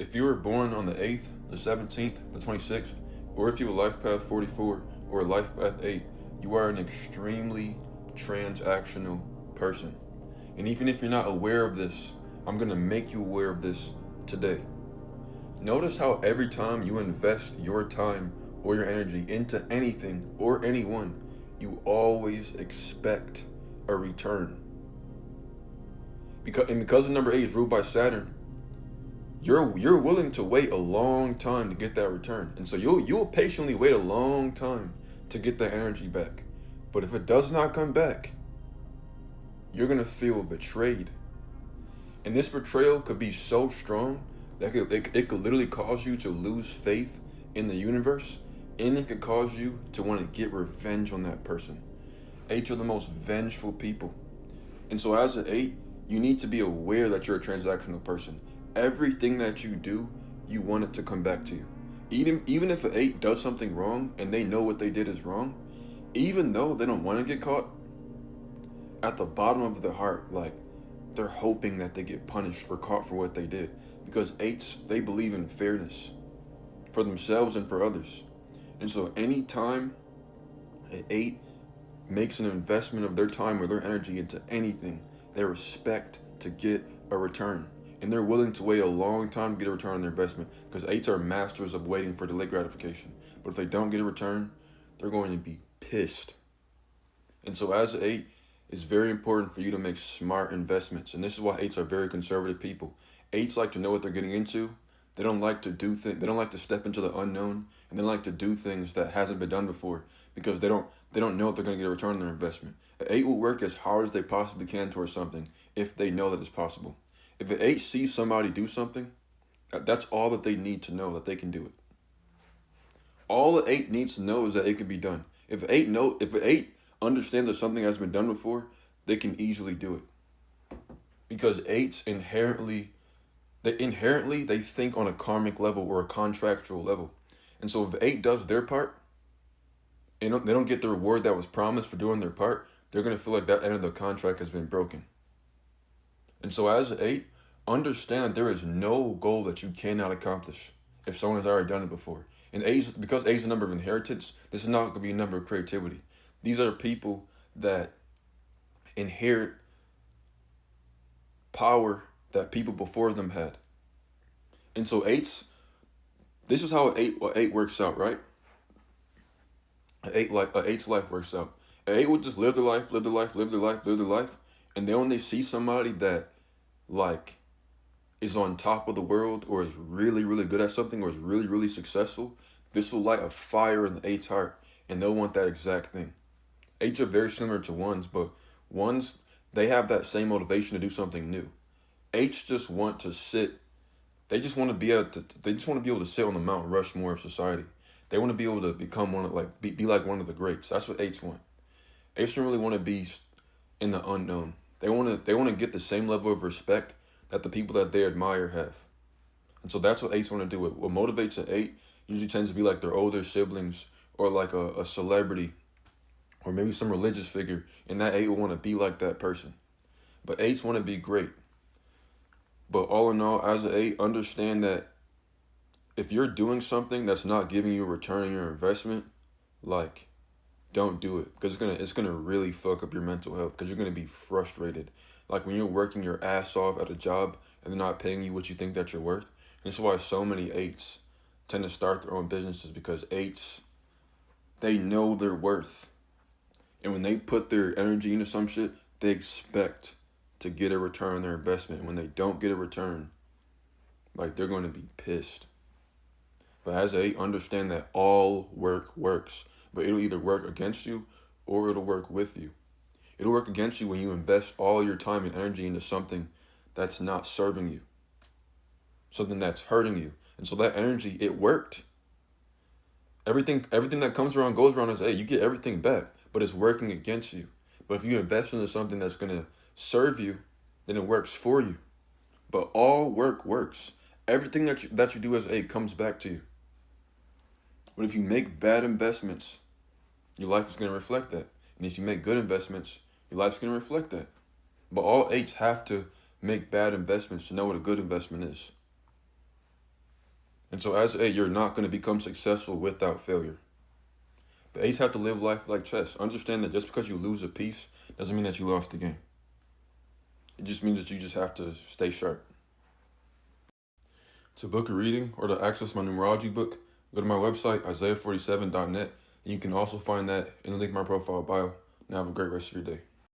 If you were born on the 8th, the 17th, the 26th, or if you were Lifepath 44 or Lifepath 8, you are an extremely transactional person. And even if you're not aware of this, I'm going to make you aware of this today. Notice how every time you invest your time or your energy into anything or anyone, you always expect a return. Because the number 8 is ruled by Saturn, you're willing to wait a long time to get that return. And so you'll patiently wait a long time to get that energy back. But if it does not come back, you're gonna feel betrayed. And this betrayal could be so strong that it could literally cause you to lose faith in the universe, and it could cause you to want to get revenge on that person. 8 are the most vengeful people. And so as an 8, you need to be aware that you're a transactional person. Everything that you do, you want it to come back to you. Even if an 8 does something wrong and they know what they did is wrong, even though they don't want to get caught, at the bottom of their heart, like, they're hoping that they get punished or caught for what they did. Because 8s, they believe in fairness for themselves and for others. And so anytime an 8 makes an investment of their time or their energy into anything, they expect to get a return. And they're willing to wait a long time to get a return on their investment, because 8s are masters of waiting for delayed gratification. But if they don't get a return, they're going to be pissed. And so as an 8, it's very important for you to make smart investments. And this is why 8s are very conservative people. 8s like to know what they're getting into. They don't like to do things. They don't like to step into the unknown, and they don't like to do things that hasn't been done before, because they don't know if they're going to get a return on their investment. An 8 will work as hard as they possibly can towards something if they know that it's possible. If an 8 sees somebody do something, that's all that they need to know, that they can do it. All an 8 needs to know is that it can be done. If an 8 understands that something has been done before, they can easily do it. Because 8s inherently they think on a karmic level or a contractual level. And so if 8 does their part, and they don't get the reward that was promised for doing their part, they're going to feel like that end of the contract has been broken. And so as an 8, understand there is no goal that you cannot accomplish if someone has already done it before. And because 8 is a number of inheritance, this is not going to be a number of creativity. These are people that inherit power that people before them had. And so 8s, this is how an 8 works out, right? An 8's life works out. An 8 would just live their life, and then when they see somebody that, like, is on top of the world or is really, really good at something or is really, really successful, this will light a fire in the 8's heart, and they'll want that exact thing. 8s are very similar to 1s, but 1s, they have that same motivation to do something new. 8s just want to sit. They just want to be able to sit on the Mount Rushmore of society. They want to be able to become be like one of the greats. That's what 8s want. 8s don't really want to be in the unknown. They want to get the same level of respect that the people that they admire have. And so that's what 8s want to do. What motivates an 8 usually tends to be like their older siblings or like a celebrity or maybe some religious figure, and that 8 will want to be like that person. But 8s want to be great. But all in all, as an 8, understand that if you're doing something that's not giving you a return on your investment, like, don't do it, because it's gonna really fuck up your mental health, because you're gonna be frustrated. Like when you're working your ass off at a job and they're not paying you what you think that you're worth. And this is why so many 8s tend to start their own businesses, because 8s, they know their worth. And when they put their energy into some shit, they expect to get a return on their investment. And when they don't get a return, like, they're going to be pissed. But as an 8, understand that all work works. But it'll either work against you or it'll work with you. It'll work against you when you invest all your time and energy into something that's not serving you, something that's hurting you. And so that energy, it worked. Everything that comes around goes around as 8. You get everything back, but it's working against you. But if you invest into something that's going to serve you, then it works for you. But all work works. Everything that you do as 8 comes back to you. But if you make bad investments, your life is going to reflect that. And if you make good investments, your life's going to reflect that. But all 8s have to make bad investments to know what a good investment is. And so as a, you're not going to become successful without failure. But A's have to live life like chess. Understand that just because you lose a piece doesn't mean that you lost the game. It just means that you just have to stay sharp. To book a reading or to access my numerology book, go to my website, isaiah47.net, and you can also find that in the link in my profile bio. Now have a great rest of your day.